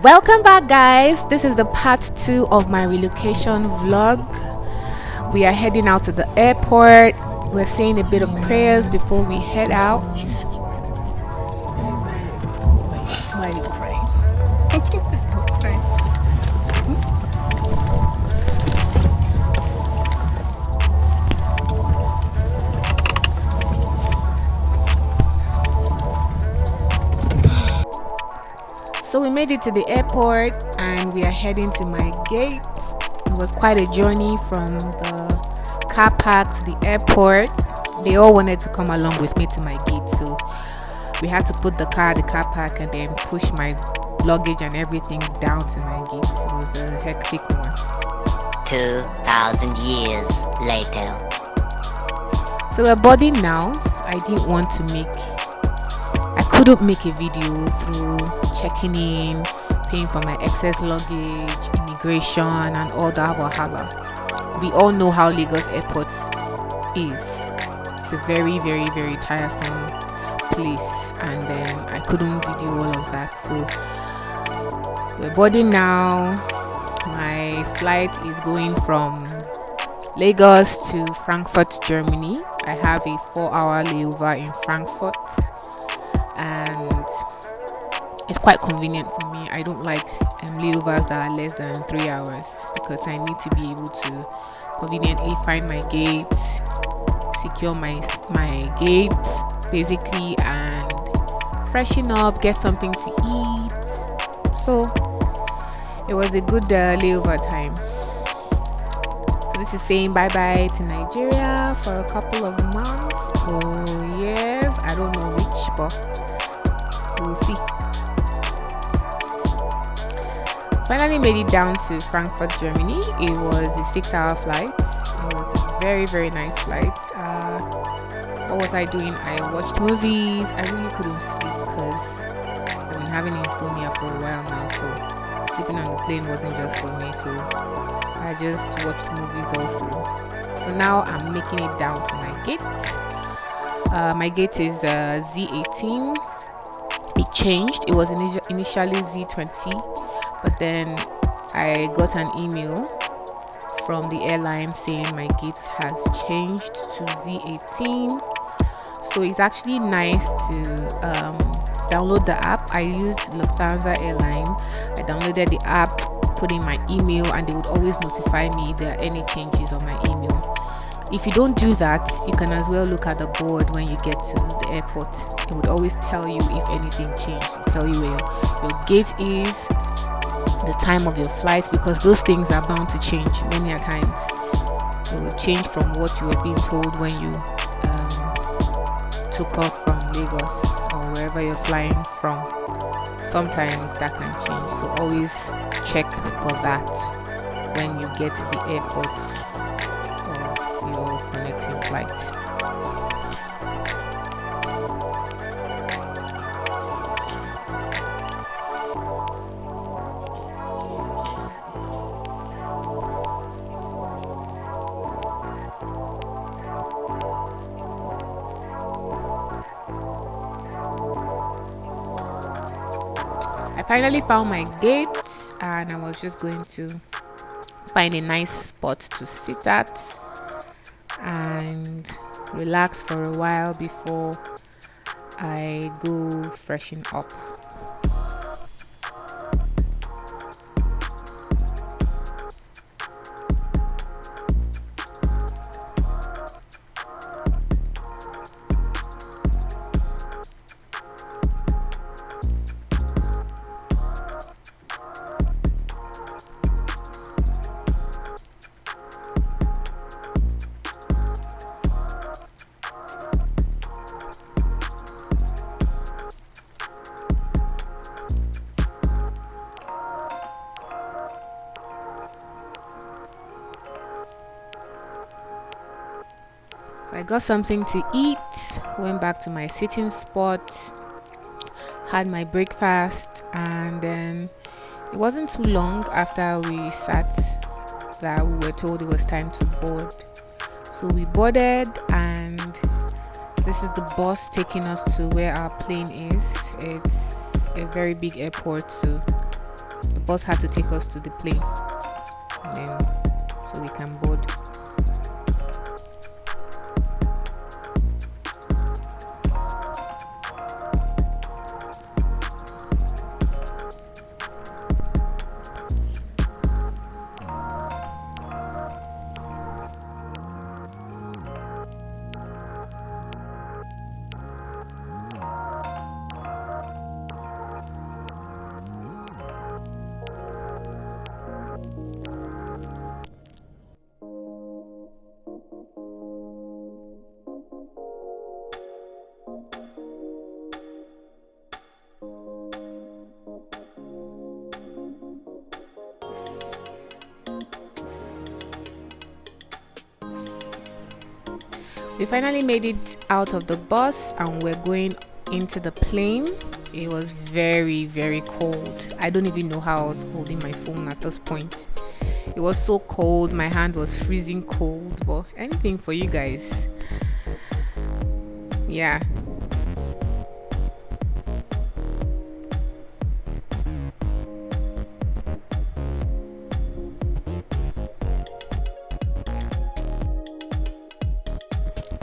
Welcome back, guys. This is the part 2 of my relocation vlog. We are heading out to the airport. We're saying a bit of prayers before we head out. Why are you praying? Stop praying. So we made it to the airport and we are heading to my gate. It was quite a journey from the car park to the airport. They all wanted to come along with me to my gate, so we had to put the car at the car park and then push my luggage and everything down to my gate. It was a hectic one. 2,000 years later. So we're boarding now. I couldn't make a video through checking in, paying for my excess luggage, immigration and all that wahala. We all know how Lagos airport is. It's a very, very, very tiresome place, and then I couldn't video all of that. So we're boarding now. My flight is going from Lagos to Frankfurt, Germany. I have a 4-hour layover in Frankfurt, and it's quite convenient for me. I don't like layovers that are less than 3 hours because I need to be able to conveniently find my gate, secure my gate basically, and freshen up, get something to eat. So it was a good layover time. So this is saying bye bye to Nigeria for a couple of months. Oh yes, I don't know which, but we'll see. Finally made it down to Frankfurt, Germany. It was a 6-hour flight. It was a very, very nice flight. What was I doing? I watched movies. I really couldn't sleep because I've been having insomnia for a while now, so sleeping on the plane wasn't just for me. So I just watched movies all through. So now I'm making it down to my gate. My gate is the Z18. It changed. It was initially Z20. But then I got an email from the airline saying my gate has changed to Z18. So it's actually nice to download the app. I used Lufthansa airline. I downloaded the app, put in my email, and they would always notify me if there are any changes on my email. If you don't do that, you can as well look at the board when you get to the airport. It would always tell you if anything changed. It'll tell you where your gate is, the time of your flight, because those things are bound to change many a times. It will change from what you were being told when you took off from Lagos or wherever you're flying from. Sometimes that can change, so always check for that when you get to the airport of your connecting flights. I finally found my gate and I was just going to find a nice spot to sit at and relax for a while before I go freshen up. So I got something to eat, went back to my sitting spot, had my breakfast, and then it wasn't too long after we sat that we were told it was time to board. So we boarded, and this is the bus taking us to where our plane is. It's a very big airport, so bus had to take us to the plane, and then so we can board. We finally made it out of the bus and we're going into the plane. It was very, very cold. I don't even know how I was holding my phone at this point. It was so cold, my hand was freezing cold, but anything for you guys. Yeah.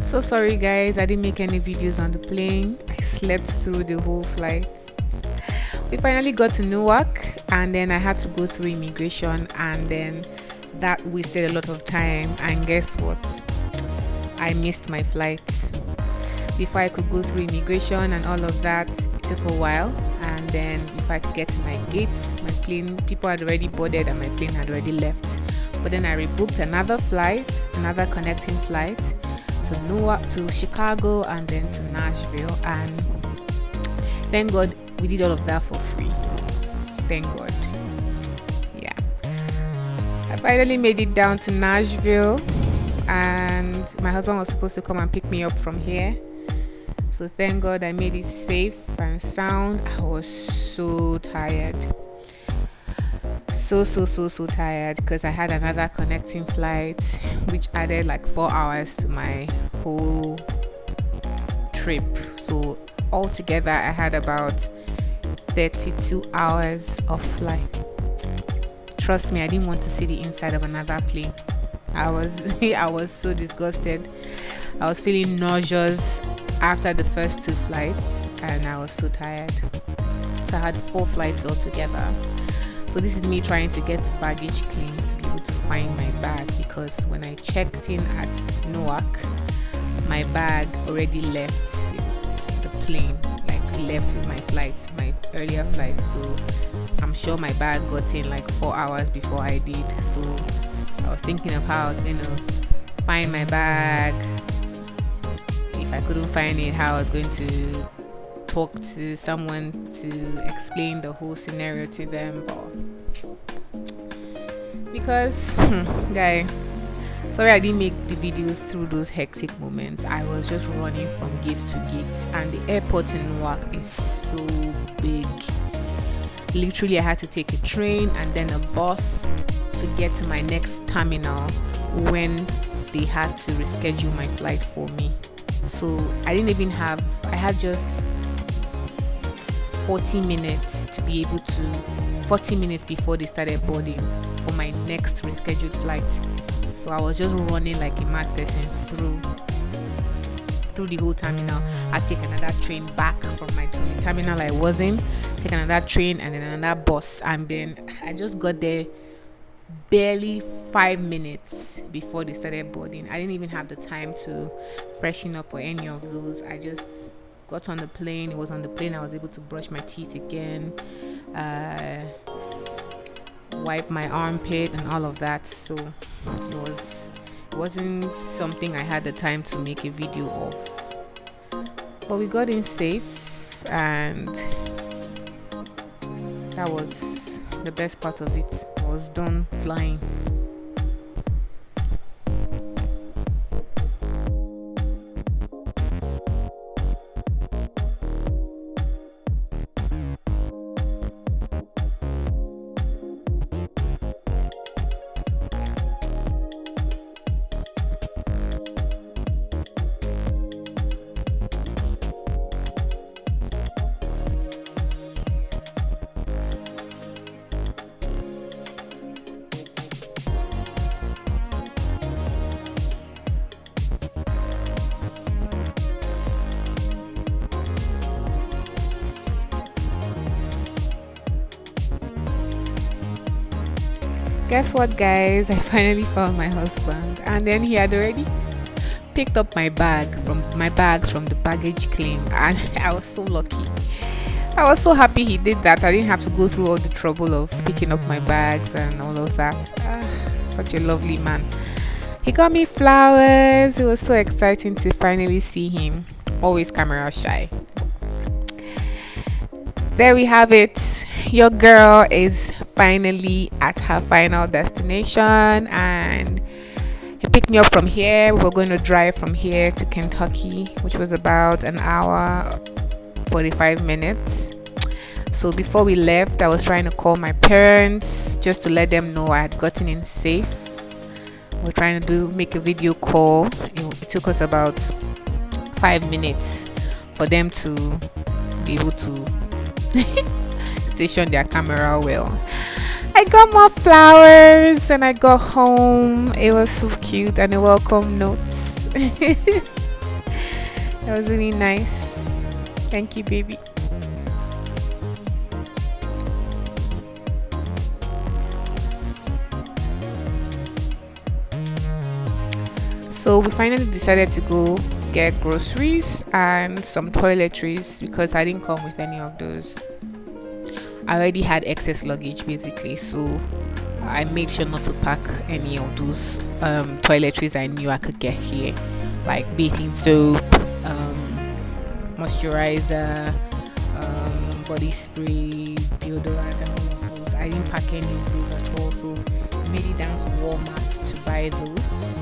So sorry guys, I didn't make any videos on the plane. I slept through the whole flight. We finally got to Newark and then I had to go through immigration, and then that wasted a lot of time, and guess what? I missed my flight. Before I could go through immigration and all of that, it took a while, and then before I could get to my gate, my plane, people had already boarded and my plane had already left. But then I rebooked another flight, another connecting flight to Newark, to Chicago, and then to Nashville, and thank God we did all of that for free. Thank God. Yeah. I finally made it down to Nashville, and my husband was supposed to come and pick me up from here. So thank God I made it safe and sound. I was so tired. So tired because I had another connecting flight which added like 4 hours to my whole trip. So altogether I had about 32 hours of flight. Trust me, I didn't want to see the inside of another plane. I was so disgusted. I was feeling nauseous after the first 2 flights, and I was so tired. So I had 4 flights altogether. So this is me trying to get baggage claim to be able to find my bag, because when I checked in at Newark, my bag already left with the plane, like left with my flights, my earlier flight. So I'm sure my bag got in like 4 hours before I did. So I was thinking of how I was going to find my bag. If I couldn't find it, how I was going to talk to someone to explain the whole scenario to them. Because guy, sorry I didn't make the videos through those hectic moments. I was just running from gate to gate, and the airport in Newark is so big. Literally I had to take a train and then a bus to get to my next terminal when they had to reschedule my flight for me. So I had just 40 minutes to be able to 40 minutes before they started boarding for my next rescheduled flight. So I was just running like a mad person through the whole terminal. I'd take another train back from my terminal I was in, take another train and then another bus, and then I just got there barely 5 minutes before they started boarding. I didn't even have the time to freshen up or any of those. I just got on the plane. It was on the plane I was able to brush my teeth again, wipe my armpit and all of that. So it wasn't something I had the time to make a video of. But we got in safe, and that was the best part of it. I was done flying. Guess what, guys? I finally found my husband, and then he had already picked up my bags from the baggage claim, and I was so lucky. I was so happy he did that. I didn't have to go through all the trouble of picking up my bags and all of that. Such a lovely man. He got me flowers. It was so exciting to finally see him. Always camera shy. There we have it. Your girl is finally at her final destination, and he picked me up from here. We were going to drive from here to Kentucky, which was about an hour 45 minutes. So before we left, I was trying to call my parents just to let them know I had gotten in safe. We're trying to make a video call. It took us about 5 minutes for them to be able to station their camera well. I got more flowers and I got home. It was so cute, and a welcome note. That was really nice. Thank you, baby. So we finally decided to go get groceries and some toiletries because I didn't come with any of those. I already had excess luggage basically, so I made sure not to pack any of those toiletries I knew I could get here, like bathing soap, moisturizer, body spray, deodorant, and all of those. I didn't pack any of those at all, so I made it down to Walmart to buy those,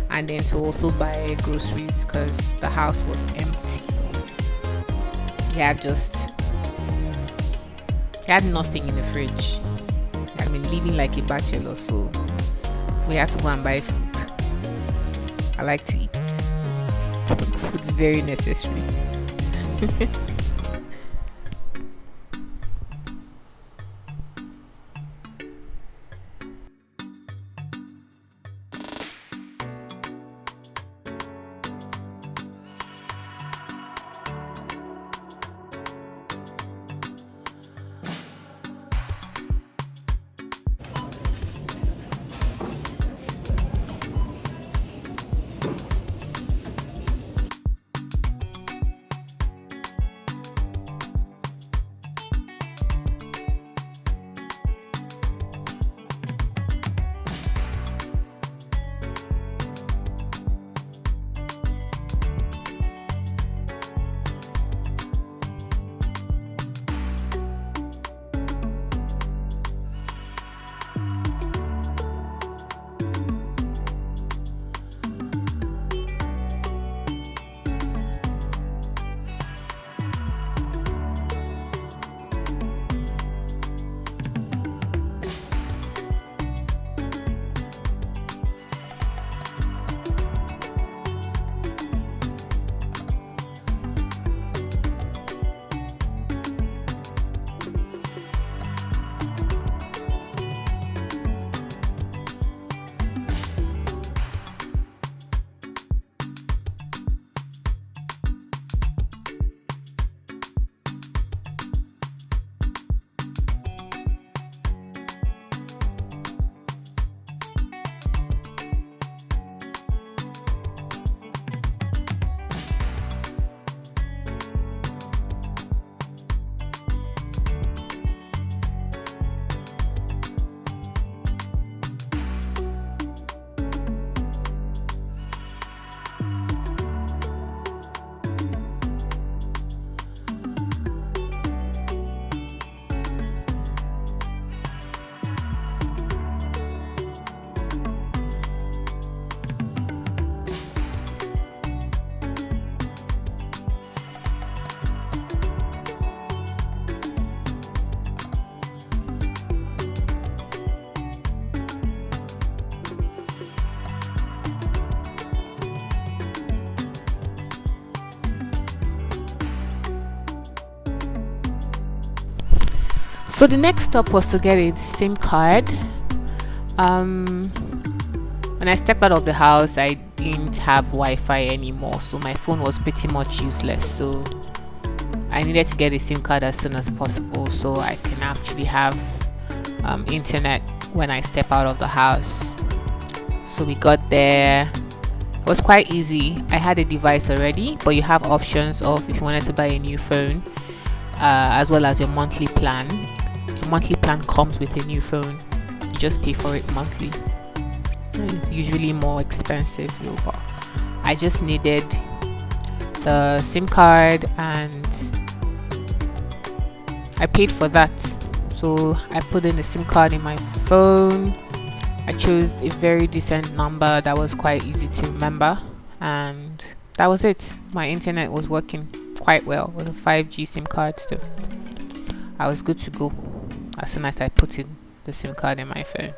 and then to also buy groceries because the house was empty. He had nothing in the fridge. I've been living like a bachelor, so we had to go and buy food. I like to eat. Food's very necessary. So the next stop was to get a SIM card. When I stepped out of the house, I didn't have Wi-Fi anymore, so my phone was pretty much useless. So I needed to get a SIM card as soon as possible so I can actually have internet when I step out of the house. So we got there. It was quite easy. I had a device already, but you have options of if you wanted to buy a new phone, as well as your monthly plan. Your monthly plan comes with a new phone. You just pay for it monthly. It's usually more expensive, but I just needed the SIM card and I paid for that. So I put in the SIM card in my phone. I chose a very decent number that was quite easy to remember, and that was it. My internet was working quite well with a 5G SIM card still. I was good to go as soon as I put in the SIM card in my phone.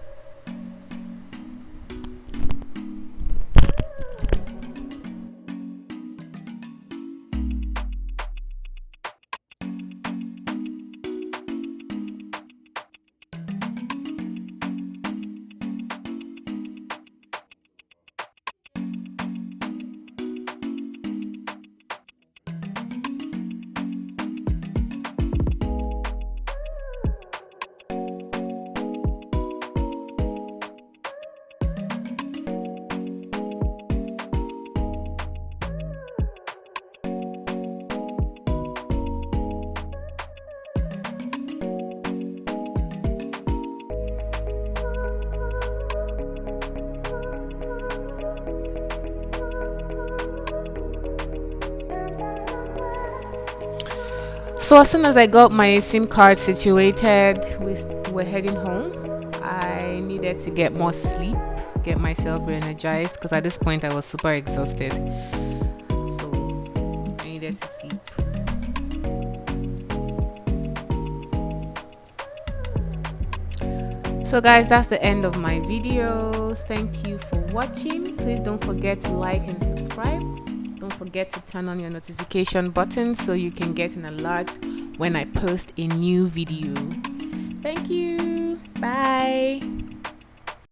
So as soon as I got my SIM card situated, we're heading home. I needed to get more sleep, get myself re-energized, because at this point I was super exhausted. So I needed to sleep. So guys, that's the end of my video. Thank you for watching. Please don't forget to like and subscribe. Don't forget to turn on your notification button so you can get an alert when I post a new video. Thank you. Bye.